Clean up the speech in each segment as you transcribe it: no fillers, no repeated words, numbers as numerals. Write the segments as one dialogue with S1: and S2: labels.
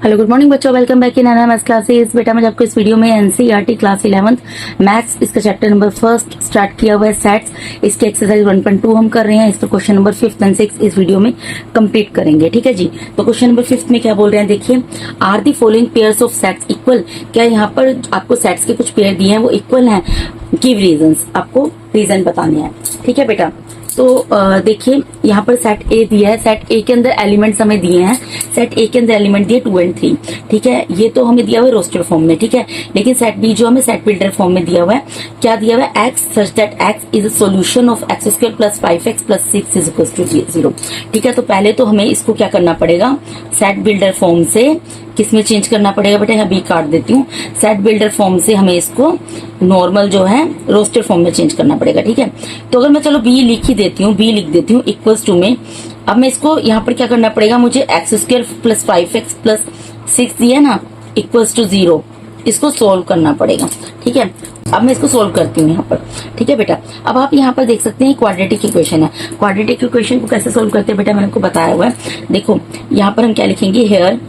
S1: Hello good morning बच्चों, welcome back in another maths classes. बेटा मैं आपको इस वीडियो में एनसीईआरटी क्लास 11th मैथ्स इसका चैप्टर नंबर फर्स्ट स्टार्ट किया हुआ है सेट्स। इसके एक्सरसाइज 1.2 हम कर रहे हैं। इसका question number 5th and 6th इस वीडियो में कंप्लीट करेंगे। ठीक है जी। तो क्वेश्चन नंबर 5th में क्या बोल रहे हैं देखिए, are the following pairs of sets equal. क्या यहाँ पर आपको सेट्स के कुछ पेयर दिए हैं वो इक्वल हैं? गिव रीजंस, आपको रीजन बताने हैं। ठीक है बेटा। तो देखिए यहाँ पर सेट ए दिया है। सेट ए के अंदर एलिमेंट्स हमें दिए हैं। सेट ए के अंदर एलिमेंट दिए 2 और 3। ठीक है, ये तो हमें दिया हुआ है रोस्टर फॉर्म में। ठीक है, लेकिन सेट बी जो हमें सेट बिल्डर फॉर्म में दिया हुआ है, क्या दिया हुआ है? X such that X is a solution of X square plus 5x plus 6 is equal to 0। ठीक है, तो पहले तो हमें इसको क्या करना पड़ेगा, सेट बिल्डर फॉर्म से किसमें चेंज करना पड़ेगा बेटा? यहाँ बी काट देती हूँ। सेट बिल्डर फॉर्म से हमें इसको नॉर्मल जो है रोस्टर फॉर्म में चेंज करना पड़ेगा। ठीक है, तो अगर मैं चलो बी लिख ही देती हूँ, बी लिख देती हूँ इक्वल्स टू में। अब मैं इसको यहाँ पर क्या करना पड़ेगा, मुझे x square plus 5x plus 6 दिया ना इक्वल्स टू 0, इसको सोल्व करना पड़ेगा। ठीक है, अब मैं इसको सोल्व करती हूँ यहाँ पर। ठीक है बेटा, अब आप यहाँ पर देख सकते हैं क्वाड्रेटिक इक्वेशन है। क्वाड्रेटिक इक्वेशन को कैसे सोल्व करते हैं बेटा, मैंने आपको बताया हुआ है। देखो यहाँ पर हम क्या लिखेंगे, here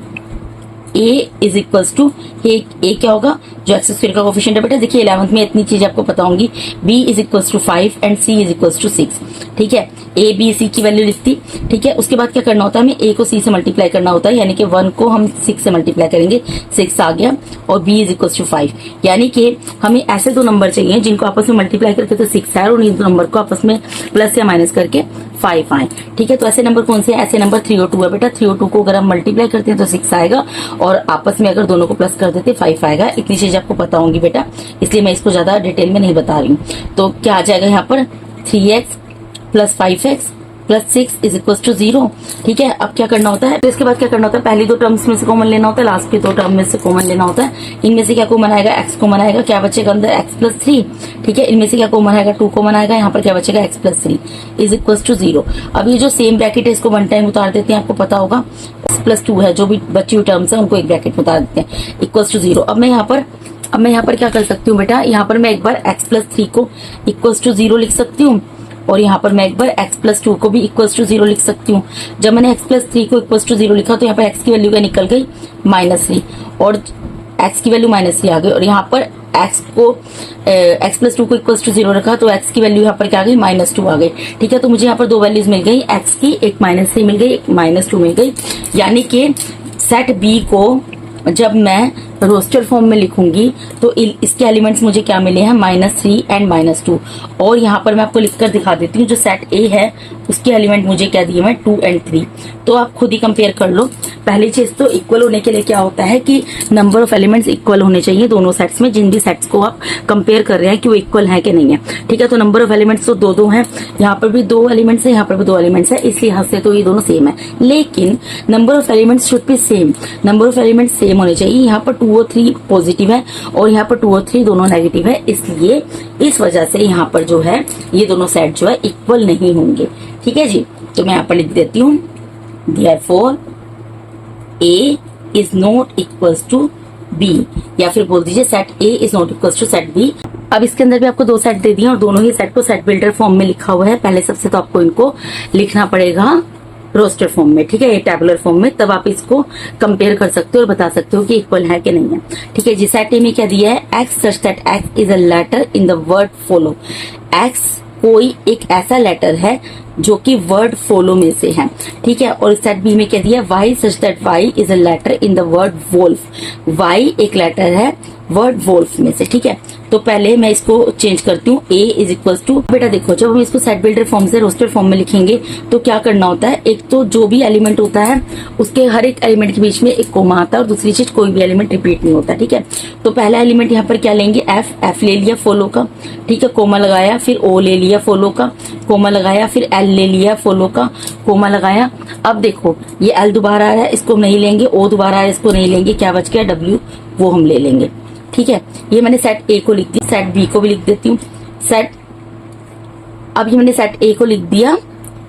S1: a is equals to a क्या होगा, जो एक्स स्क्वायर का कोफिशिएंट है बेटा। देखिए 11th में इतनी चीज आपको पता होंगी। b is equals to 5 and c is equals to 6। ठीक है, a b c की वैल्यू लिखती। ठीक है, उसके बाद क्या करना होता है, हमें a को c से मल्टीप्लाई करना होता है, यानी कि 1 को हम 6 से मल्टीप्लाई करेंगे, 6 आ गया, और b इज इक्वल्स टू 5। यानी कि हमें ऐसे दो नंबर चाहिए जिनको आपस में मल्टीप्लाई करके तो 6 आए और इन दो नंबर को आपस में प्लस या माइनस करके 5 आए। ठीक है, तो ऐसे नंबर कौन से हैं? ऐसे नंबर 3 और 2 है बेटा। 3 और 2 को अगर हम मल्टीप्लाई करते हैं तो 6 आएगा, और आपस में अगर दोनों को प्लस कर देते 5 आएगा। इतनी चीज आपको पता होंगी बेटा, इसलिए मैं इसको ज्यादा डिटेल में नहीं बता रही हूँ। तो क्या आ जाएगा यहाँ पर, 3x plus 5x plus 6 is equal to 0। ठीक है, अब क्या करना होता है, तो इसके बाद क्या करना होता है, पहली दो टर्म्स में से कॉमन लेना होता है, लास्ट के दो टर्म में से कॉमन लेना होता है। इनमें से क्या कॉमन आएगा, x कॉमन आएगा, क्या बचेगा अंदर, x प्लस 3। ठीक है, इनमें से क्या कॉमन आएगा, 2 कॉमन आएगा, यहाँ पर क्या बचेगा, x plus 3 is equal to 0। अब ये जो सेम ब्रैकेट है इसको 1 टाइम उतार देते हैं, आपको पता होगा x प्लस 2 है, जो भी बची हुई टर्म्स है उनको एक ब्रैकेट में उतार देते हैं, इक्वल टू 0। अब मैं यहाँ पर क्या कर सकती हूँ बेटा, यहाँ पर मैं एक बार x प्लस 3 को इक्वल टू 0 लिख सकती हूँ, और यहाँ पर मैं एक बार x प्लस 2 को भी इक्वल टू 0 लिख सकती हूँ। जब मैंने x प्लस 3 को इक्वल टू 0 लिखा तो यहाँ पर x की वैल्यू क्या निकल गई, -3, और x की वैल्यू -3 आ गई, और यहाँ पर x प्लस 2 को इक्वल टू 0 रखा तो x की वैल्यू यहाँ पर क्या आ गई, -2 आ गई। ठीक है, तो मुझे यहाँ पर दो वैल्यूज मिल गई, x की एक -3 मिल गई, एक -2 मिल गई। यानी कि सेट b को जब मैं रोस्टर फॉर्म में लिखूंगी तो इसके एलिमेंट्स मुझे क्या मिले हैं, -3 एंड -2। और यहाँ पर मैं आपको लिखकर दिखा देती हूँ, जो सेट ए है उसके एलिमेंट मुझे क्या दिए हैं, 2 और 3। तो आप खुद ही कंपेयर कर लो। पहली चीज तो इक्वल होने के लिए क्या होता है कि नंबर ऑफ एलिमेंट्स इक्वल होने चाहिए दोनों सेट्स में, जिन भी सेट्स को आप कंपेयर कर रहे हैं कि वो इक्वल है कि नहीं है। ठीक है, तो नंबर ऑफ एलिमेंट्स तो 2 है, यहाँ पर भी 2 एलिमेंट्स है, यहाँ पर भी 2 एलिमेंट्स है, इसलिए यहाँ से तो ये दोनों सेम है। लेकिन number of elements should be same, number of elements same होने चाहिए। यहाँ पर 2 और 3 पॉजिटिव है और यहाँ पर 2 और 3 दोनों नेगेटिव है, इसलिए इस वजह से यहाँ पर जो है ये दोनों सेट जो है इक्वल नहीं होंगे। ठीक है जी, तो मैं यहाँ पर लिख देती हूँ, therefore A is not equals to B, या फिर बोल दीजिए set A is not equals to set B। अब इसके अंदर भी आपको 2 सेट दे दिए और दोनों ही सेट को सेट बिल्डर फॉर्म में लिखा हुआ है। पहले सबसे तो आपको इनको लिखना पड़ेगा रोस्टर फॉर्म में, ठीक है, ये टेबुलर फॉर्म में, तब आप इसको कंपेयर कर सकते हो और बता सकते हो कि इक्वल है कि नहीं है। ठीक है जी, सेट ए में क्या दिया है, X such that X is a letter in the word follow. X कोई एक ऐसा लेटर है जो कि वर्ड फॉलो में से है। ठीक है, और सेट बी में क्या दिया, Y such that Y is a letter in the word wolf. Y एक लेटर है वर्ड वोल्फ में से। ठीक है, तो पहले मैं इसको चेंज करती हूँ, a इज इक्वल टू, बेटा देखो जब हम इसको सेट बिल्डर फॉर्म से रोस्टर फॉर्म में लिखेंगे तो क्या करना होता है, एक तो जो भी एलिमेंट होता है उसके हर एक एलिमेंट के बीच में एक कोमा आता है, और दूसरी चीज कोई भी एलिमेंट रिपीट नहीं होता। ठीक है, तो पहला एलिमेंट यहाँ पर क्या लेंगे, f ले लिया फॉलो का, ठीक है, कोमा लगाया, फिर o ले लिया फॉलो का, कोमा लगाया, फिर l ले लिया फॉलो का, कोमा लगाया। अब देखो ये l दोबारा आ रहा है, इसको नहीं लेंगे, o दोबारा आ रहा है, इसको नहीं लेंगे, क्या बच गया, w, वो हम ले लेंगे। ठीक है, ये मैंने सेट ए को लिख दिया, सेट बी को भी लिख देती हूँ, अब ये मैंने सेट ए को लिख दिया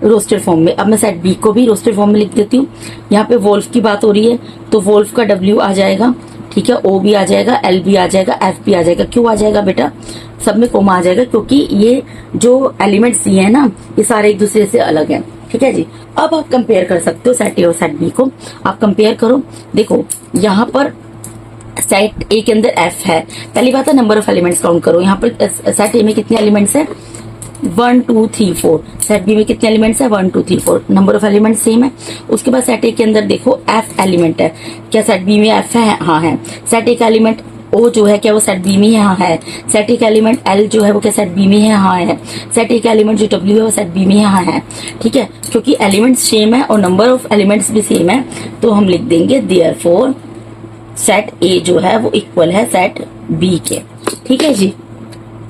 S1: रोस्टर फॉर्म में, अब मैं सेट बी को भी रोस्टर फॉर्म में लिख देती हूँ। यहाँ पे वोल्फ की बात हो रही है तो वोल्फ का W आ जाएगा, ठीक है, O भी आ जाएगा, L भी आ जाएगा, F भी आ जाएगा। क्यों आ जाएगा बेटा, सब में कोमा आ जाएगा, क्योंकि ये जो एलिमेंट्स दिए हैं ना ये सारे एक दूसरे से अलग हैं। ठीक है जी। अब आप कंपेयर कर सकते हो सेट ए और सेट बी को। आप कंपेयर करो, देखो यहाँ पर सेट ए के अंदर एफ है। पहली बात है नंबर ऑफ एलिमेंट्स काउंट करो। यहाँ पर सेट ए में कितने एलिमेंट्स है, 1 2 3 4। सेट बी में कितने एलिमेंट्स है, 1 2 3 4। नंबर ऑफ एलिमेंट्स सेम है। उसके बाद सेट ए के अंदर देखो एफ एलिमेंट है, क्या सेट बी में एफ है, हाँ है। सेट ए का एलिमेंट ओ जो है क्या वो सेट बी में है, हाँ है। सेट ए का एलिमेंट एल जो है वो क्या सेट बी में है, हाँ है। सेट ए का एलिमेंट जो डब्ल्यू है वो सेट बी में है, हाँ है। ठीक है, क्योंकि एलिमेंट्स सेम है और नंबर ऑफ एलिमेंट्स भी सेम है, तो हम लिख देंगे देयरफॉर सेट ए जो है वो इक्वल है सेट बी के। ठीक है जी।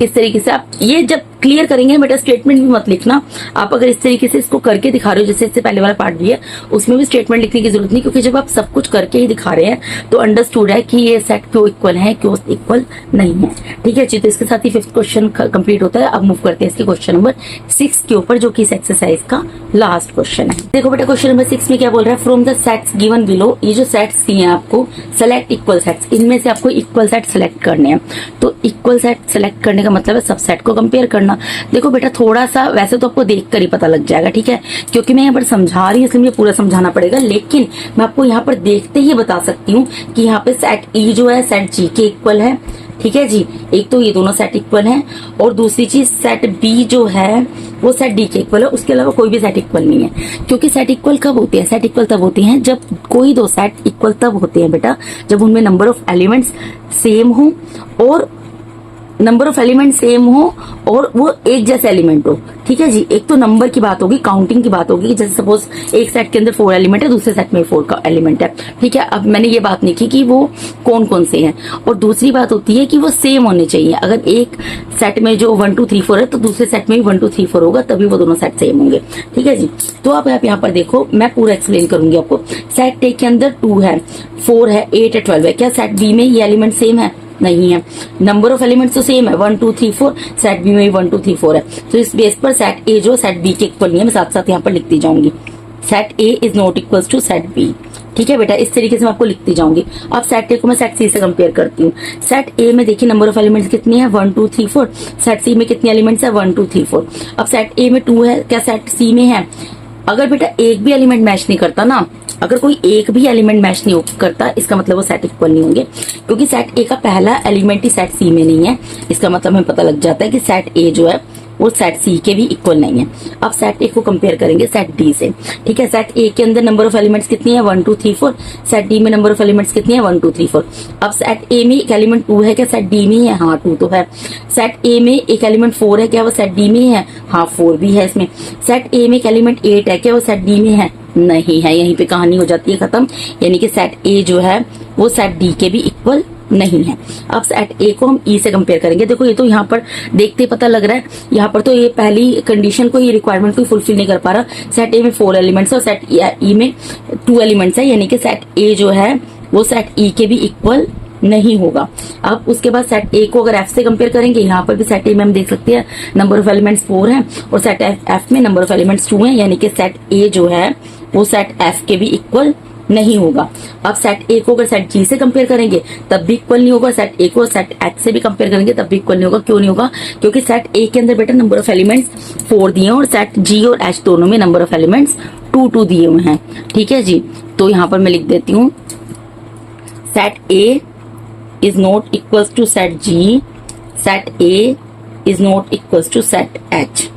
S1: इस तरीके से आप ये जब क्लियर करेंगे, बेटा स्टेटमेंट भी मत लिखना। आप अगर इस तरीके से इसको करके दिखा रहे हो, जैसे इससे पहले वाला पार्ट भी है, उसमें भी स्टेटमेंट लिखने की जरूरत नहीं, क्योंकि जब आप सब कुछ करके ही दिखा रहे हैं तो अंडरस्टूड है कि ये सेट क्यों इक्वल है, क्यों इक्वल नहीं है। ठीक है जी। तो इसके साथ ही 5th क्वेश्चन कंप्लीट होता है। अब मूव करते हैं इसके क्वेश्चन नंबर 6 के ऊपर, जो कि इस एक्सरसाइज का लास्ट क्वेश्चन है। देखो बेटा क्वेश्चन नंबर 6 में क्या बोल रहा है, from the sets given below, ये जो सेट्स दिए हैं आपको, सेलेक्ट इक्वल सेट्स, इनमें से आपको इक्वल सेट सेलेक्ट करने हैं। तो इक्वल सेट सेलेक्ट करने का मतलब है सब सेट को कंपेयर करना। देखो बेटा थोड़ा सा वैसे तो आपको देखकर ही पता लग जाएगा, ठीक है, क्योंकि मैं यहाँ पर समझा रही हूँ इसलिए मुझे पूरा समझाना पड़ेगा, लेकिन मैं आपको यहाँ पर देखते ही बता सकती हूँ कि यहाँ पे सेट ई जो है सेट जी के इक्वल है। ठीक है जी, एक तो ये दोनों सेट इक्वल हैं, और दूसरी चीज सेट बी जो है वो सेट डी के इक्वल है। उसके अलावा कोई भी सेट इक्वल नहीं है, क्योंकि सेट इक्वल कब होते हैं, सेट इक्वल तब होते हैं जब कोई दो सेट इक्वल तब होते हैं बेटा जब उनमें नंबर ऑफ एलिमेंट्स सेम हो, और नंबर ऑफ एलिमेंट सेम हो और वो एक जैसे एलिमेंट हो। ठीक है जी। एक तो नंबर की बात होगी, काउंटिंग की बात होगी, जैसे सपोज एक सेट के अंदर 4 एलिमेंट है, दूसरे सेट में 4 का एलिमेंट है। ठीक है, अब मैंने ये बात नहीं की कि वो कौन कौन से हैं, और दूसरी बात होती है कि वो सेम होने चाहिए। अगर एक सेट में जो 1 2 3 4 है तो दूसरे सेट में भी 1 2 3 4 होगा, तभी वो दोनों सेट सेम होंगे। ठीक है जी। तो आप यहाँ पर देखो, मैं पूरा एक्सप्लेन करूंगी आपको। सेट ए के अंदर 2 है, 4 है, 8 है, 12 है, क्या सेट बी में ये एलिमेंट सेम है, नहीं है। नंबर ऑफ एलिमेंट्स तो सेम है, 1 2 3 4, सेट बी में 1 2 3 4 है। तो इस बेस पर सेट ए जो सेट बी के इक्वल नहीं है, मैं साथ साथ यहाँ पर लिखती जाऊंगी, set A is not equal to set B. ठीक है बेटा, इस तरीके से मैं आपको लिखती जाऊंगी। अब सेट ए को मैं सेट सी से कंपेयर करती हूँ। सेट ए में देखिए नंबर ऑफ एलिमेंट्स कितनी है, 1 2 3 4। सेट सी में कितने एलिमेंट्स है, 1 2 3 4। अब सेट ए में 2 है, क्या सेट सी में है। अगर बेटा एक भी एलिमेंट मैच नहीं करता ना, अगर कोई एक भी एलिमेंट मैच नहीं करता, इसका मतलब वो सेट इक्वल नहीं होंगे, क्योंकि सेट ए का पहला एलिमेंट ही सेट सी में नहीं है। इसका मतलब हमें पता लग जाता है कि सेट ए जो है वो सेट सी के भी इक्वल नहीं है। अब सेट ए को कंपेयर करेंगे सेट डी से। ठीक है, सेट ए के अंदर नंबर ऑफ एलिमेंट्स कितनी है, 1 2 3 4। सेट डी में नंबर ऑफ एलिमेंट्स कितनी है, 1 2 3 4। अब सेट ए में एक एलिमेंट 2 है, क्या सेट डी में है, हाँ 2 तो है। सेट ए में एक एलिमेंट 4 है, क्या वो सेट डी में है, हाँ 4 भी है इसमें। सेट ए में एक एलिमेंट 8 है, क्या वो सेट डी में है, नहीं है। यहीं पे कहानी हो जाती है खत्म, यानी कि सेट ए जो है वो सेट डी के भी इक्वल नहीं है। अब सेट ए को हम ई से कंपेयर करेंगे। देखो ये तो यहाँ पर देखते पता लग रहा है, यहाँ पर तो ये पहली कंडीशन को, ये रिक्वायरमेंट को फुलफिल नहीं कर पा रहा। सेट ए में 4 एलिमेंट्स और सेट ई में 2 एलिमेंट्स है, यानी कि सेट ए जो है वो सेट ई के भी इक्वल नहीं होगा। अब उसके बाद सेट ए को अगर एफ से कंपेयर करेंगे, यहाँ पर भी सेट ए में हम देख सकते हैं नंबर ऑफ एलिमेंट्स 4 है, और सेट एफ में नंबर ऑफ एलिमेंट्स 2 है, यानी कि सेट ए जो है वो सेट एफ के भी इक्वल नहीं होगा। अब सेट ए को अगर सेट जी से कंपेयर करेंगे तब भी इक्वल नहीं होगा। सेट ए को सेट एच से भी कंपेयर करेंगे तब भी इक्वल नहीं होगा। क्यों नहीं होगा, क्योंकि सेट ए के अंदर बेटा नंबर ऑफ एलिमेंट्स 4 दिए हैं, और सेट जी और एच दोनों में नंबर ऑफ एलिमेंट्स 2 2 दिए हुए हैं। ठीक है जी। तो यहाँ पर मैं लिख देती हूँ, set A is not equal to set G, set A is not equal to set H.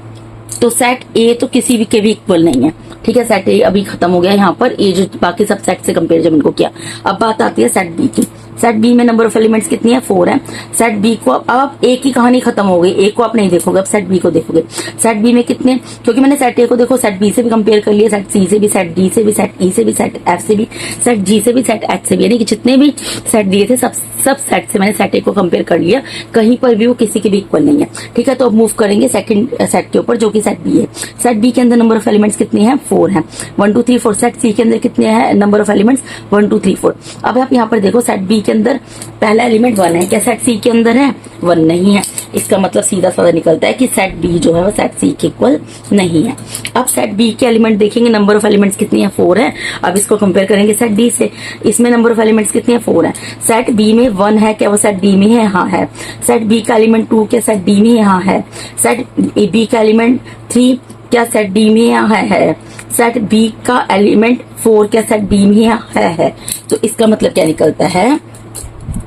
S1: तो सेट ए तो किसी भी के भी इक्वल नहीं है। ठीक है, सेट ए अभी खत्म हो गया यहाँ पर, ये जो बाकी सब सेट से कंपेयर जब इनको किया। अब बात आती है सेट बी की। सेट बी में नंबर ऑफ एलिमेंट्स कितनी है, 4 है। सेट बी को अब एक ही कहानी खत्म हो गई, ए को आप नहीं देखोगे, अब सेट बी को देखोगे। सेट बी में कितने, क्योंकि मैंने सेट ए को देखो सेट बी से भी कंपेयर कर लिया, सेट सी से भी, सेट डी से भी, सेट ई से भी, सेट एफ से भी, सेट जी से भी, सेट एच से भी, यानी कि जितने भी सेट दिए थे सब सेट से मैंने सेट ए को कंपेयर कर लिया। कहीं पर भी वो किसी के भी इक्वल नहीं है। ठीक है, तो अब मूव करेंगे सेकंड सेट के ऊपर, जो कि सेट बी है। सेट बी के अंदर नंबर ऑफ एलिमेंट्स कितने हैं, 4 है, 1 2 3 4। सेट सी के अंदर कितने हैं नंबर ऑफ एलिमेंट्स, 1 2 3 4। अब आप यहाँ पर देखो, सेट बी के अंदर पहला एलिमेंट 1 है, क्या सेट सी के अंदर है, 1 नहीं है। इसका मतलब सीधा साधा निकलता है कि सेट बी जो है वो सेट सी के इक्वल नहीं है। अब सेट बी के एलिमेंट देखेंगे, नंबर ऑफ एलिमेंट्स कितनी है, 4 है। अब इसको कंपेयर करेंगे सेट डी से, इसमें नंबर ऑफ एलिमेंट्स कितनी है, 4 है। सेट बी में 1 है, क्या वो सेट डी में है, हाँ है। सेट बी का एलिमेंट 2 क्या सेट डी में है, हाँ है। सेट बी का एलिमेंट 3 क्या सेट डी में है। सेट बी का एलिमेंट 4 क्या सेट बी में है। तो इसका मतलब क्या निकलता है,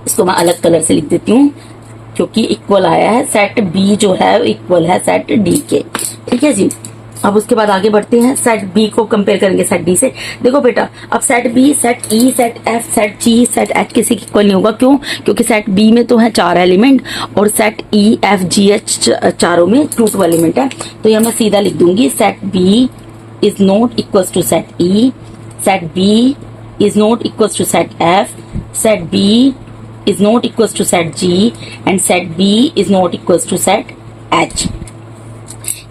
S1: इसको मैं अलग कलर से लिख देती हूँ क्योंकि इक्वल आया है। सेट बी जो है इक्वल है सेट डी के। ठीक है जी। अब उसके बाद आगे बढ़ते हैं, सेट बी को कंपेयर करेंगे सेट डी से। देखो बेटा, अब set B, set E, set F, set G, set H किसी के इक्वल नहीं होगा। क्यों? क्योंकि सेट बी में तो है 4 एलिमेंट और set E F G H चारों में 2 एलिमेंट है। तो यह मैं सीधा लिख दूंगी, set B is not equal to set E, set B is not equal to set F, set B is not equals to set G and set B is not equals to set H।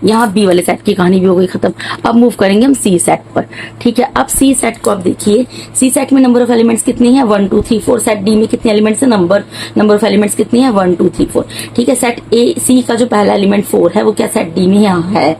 S1: यहाँ B वाले set की कहानी भी हो गई खत्म। अब move करेंगे हम सी सेट पर। ठीक है, अब सी सेट को आप देखिए, सी सेट में नंबर ऑफ एलिमेंट्स कितने हैं, 1 2 3 4। सेट डी में कितने एलिमेंट्स हैं, नंबर ऑफ एलिमेंट्स कितने हैं, 1 2 3 4। ठीक है, सेट ए सी का जो पहला एलिमेंट 4 है वो क्या सेट डी में यहाँ है।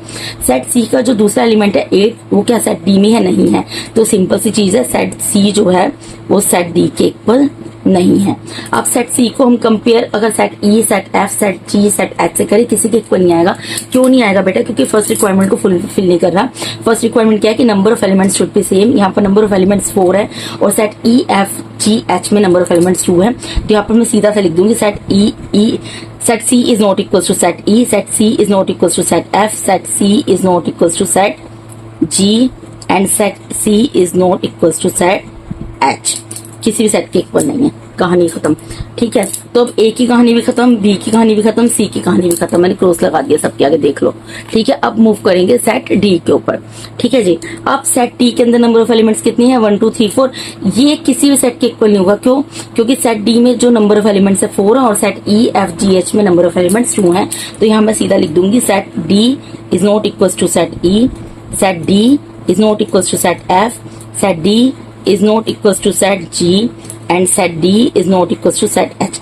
S1: सेट सी का जो दूसरा एलिमेंट है 8 वो क्या सेट डी में है, नहीं है। तो सिंपल सी चीज है, सेट सी जो है वो सेट डी के इक्वल नहीं है। अब सेट सी को हम कंपेयर अगर set E, set F, set G, set H से करें, किसी के इक्वल नहीं आएगा। क्यों नहीं आएगा बेटा? क्योंकि फर्स्ट रिक्वायरमेंट को फुलफिल नहीं कर रहा। फर्स्ट रिक्वायरमेंट क्या है कि number of elements should be same. यहाँ पर नंबर ऑफ एलिमेंट्स 4 है और set E F G H में नंबर ऑफ एलिमेंट्स 2 है। तो यहाँ पर मैं सीधा सा लिख दूंगी, set C is not equal to set E, set C is not equal to set F, set C is not equal to set G and set C is not equal to set H. किसी भी set के equal नहीं है, कहानी खत्म। ठीक है, तो अब ए की कहानी भी खत्म, बी की कहानी भी खत्म, सी की कहानी भी खत्म। मैंने क्रॉस लगा दिया सबके आगे, देख लो। ठीक है, अब मूव करेंगे सेट डी के ऊपर। ठीक है जी, अब सेट डी के अंदर नंबर ऑफ एलिमेंट्स कितनी है, 1 2 3 4। ये किसी भी सेट के इक्वल नहीं होगा। क्यों? क्योंकि सेट डी में जो नंबर ऑफ एलिमेंट्स है 4 है और set E F G H में नंबर ऑफ एलिमेंट्स 2 है। तो यहाँ मैं सीधा लिख दूंगी, set D is not equal to set E, set D is not equal to set F, set D is not equals to set G and set D is not equals to set H।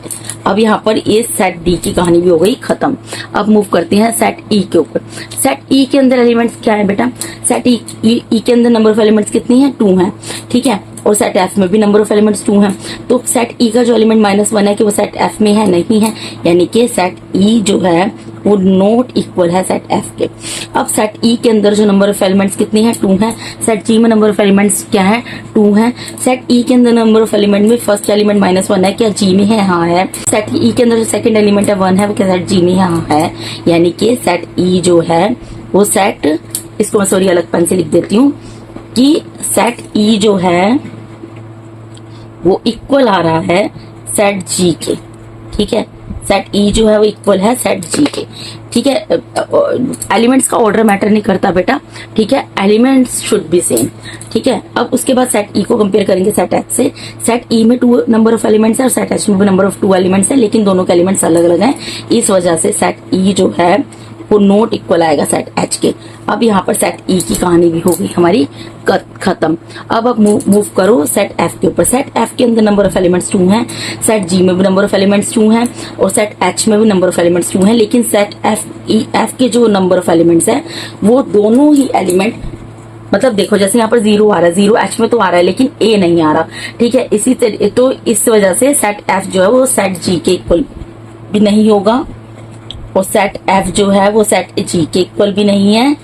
S1: अब यहाँ पर ये set D की कहानी भी हो गई खत्म। अब मूव करते हैं सेट ई के ऊपर। सेट ई के अंदर एलिमेंट्स क्या है बेटा? सेट ई के अंदर नंबर ऑफ एलिमेंट्स कितनी है, 2 है। ठीक है, और सेट एफ में भी नंबर ऑफ एलिमेंट्स 2 हैं। तो सेट ई का जो एलिमेंट -1 है कि वो सेट एफ में है, नहीं है। यानी कि सेट ई जो है वो नॉट इक्वल है सेट एफ के। अब सेट ई के अंदर जो नंबर ऑफ एलिमेंट्स कितनी है, 2 है। सेट जी में नंबर ऑफ एलिमेंट्स क्या है, 2 है। सेट ई के अंदर नंबर ऑफ एलिमेंट में फर्स्ट एलिमेंट -1 है, क्या जी में है, हाँ है। सेट ई के अंदर जो सेकंड एलिमेंट है 1 है, वो क्या सेट जी में है, हाँ है। यानी कि सेट ई जो है वो सेट, इसको मैं सॉरी अलग पेन से लिख देती हूँ कि सेट ई जो है वो इक्वल आ रहा है सेट जी के। ठीक है, सेट ई जो है वो इक्वल है सेट जी के। ठीक है, एलिमेंट्स का ऑर्डर मैटर नहीं करता बेटा। ठीक है, एलिमेंट्स शुड बी सेम। ठीक है, अब उसके बाद सेट ई को कंपेयर करेंगे सेट एच से। सेट ई में 2 नंबर ऑफ एलिमेंट्स है और सेट एच में भी नंबर ऑफ 2 एलिमेंट्स है, लेकिन दोनों के एलिमेंट्स अलग अलग हैं। इस वजह से सेट ई जो है वो नॉट इक्वल आएगा सेट एच के। अब यहाँ पर सेट ई की कहानी भी हो गई हमारी खत्म। अब मूव करो सेट एफ के ऊपर। सेट एफ के अंदर नंबर ऑफ एलिमेंट्स 2 हैं, सेट जी में भी नंबर ऑफ एलिमेंट्स 2 हैं और सेट एच में भी नंबर ऑफ एलिमेंट्स 2 हैं। लेकिन सेट एफ के जो नंबर ऑफ एलिमेंट्स है वो दोनों ही एलिमेंट, मतलब देखो जैसे यहाँ पर 0 आ रहा है, 0 एच में तो आ रहा है लेकिन ए नहीं आ रहा। ठीक है, इसी तरह तो इस वजह से सेट एफ जो है वो सेट जी के इक्वल भी नहीं होगा और सेट एफ जो है वो सेट जी के इक्वल भी नहीं है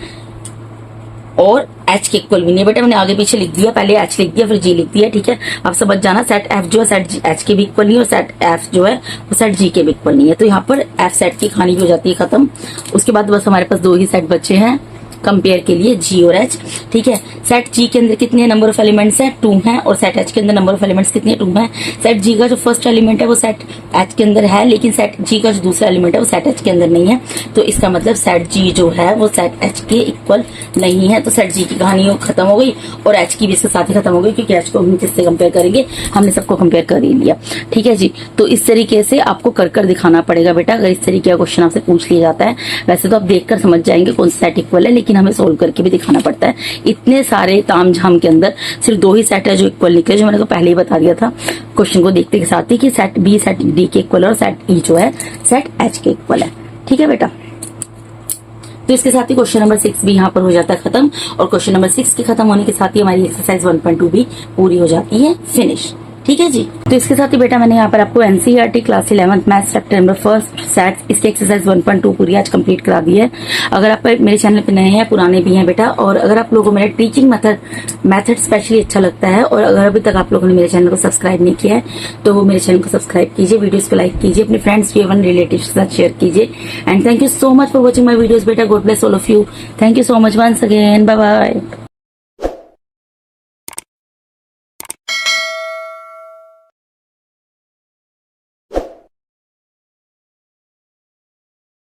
S1: और एच के इक्वल भी नहीं। बेटा मैंने आगे पीछे लिख दिया, पहले एच लिख दिया फिर जी लिख दिया। ठीक है, अब समझ जाना, सेट एफ जो है सेट एच के भी इक्वल नहीं और सेट एफ जो है वो सेट जी के भी इक्वल नहीं है। तो यहाँ पर एफ सेट की कहानी भी हो जाती है खत्म। उसके बाद बस हमारे पास 2 ही सेट बचे हैं कंपेयर के लिए, जी और एच। ठीक है, सेट जी के अंदर कितने नंबर ऑफ एलिमेंट्स है, 2 हैं और सेट एच के अंदर नंबर ऑफ एलिमेंट्स कितने, 2 हैं। सेट जी का जो फर्स्ट एलिमेंट है वो सेट एच के अंदर है, लेकिन सेट जी का जो दूसरा एलिमेंट है वो सेट एच के अंदर नहीं है। तो इसका मतलब सेट जी जो है वो सेट एच के इक्वल नहीं है। तो सेट जी की कहानी खत्म हो गई और एच की भी इसके साथ ही खत्म हो गई, क्योंकि एच को हम किससे कंपेयर करेंगे, हमने सबको कंपेयर कर ही लिया। ठीक है जी, तो इस तरीके से आपको कर दिखाना पड़ेगा बेटा, अगर इस तरीके का क्वेश्चन आपसे पूछ लिया जाता है। वैसे तो आप देखकर समझ जाएंगे कौन सा सेट इक्वल है, लेकिन हमें सोल्व करके भी दिखाना पड़ता है। इतने सारे तामझाम के अंदर सिर्फ 2 ही सेट है जो इक्वल निकले, जो मैंने को पहले ही बता दिया था क्वेश्चन को देखते के साथ ही कि सेट बी सेट डी के इक्वल है और सेट ई जो है सेट एच के इक्वल है। ठीक है बेटा, तो इसके साथ ही क्वेश्चन नंबर 6 भी यहाँ पर हो जाता है खत्म और क्वेश्चन नंबर 6 के खत्म होने के साथ ही हमारी एक्सरसाइज 1.2 भी पूरी हो जाती है फिनिश। ठीक है जी। तो इसके साथ ही बेटा मैंने यहाँ पर आपको NCERT class 11th maths chapter number 1 sets इसके एक्सरसाइज 1.2 पूरी आज कंप्लीट करा दी है। अगर आप मेरे चैनल पे नए हैं, पुराने भी हैं बेटा, और अगर आप लोगों को मेरा टीचिंग मेथड स्पेशली अच्छा लगता है और अगर अभी तक आप लोगों ने मेरे चैनल को सब्सक्राइब नहीं किया है तो वो मेरे चैनल को सब्सक्राइब कीजिए, वीडियोस को लाइक कीजिए, अपने फ्रेंड्स एवं रिलेटिव्स के साथ शेयर कीजिए। And thank you so much for watching my videos बेटा। God bless all of you. Thank you so much once again. Bye bye.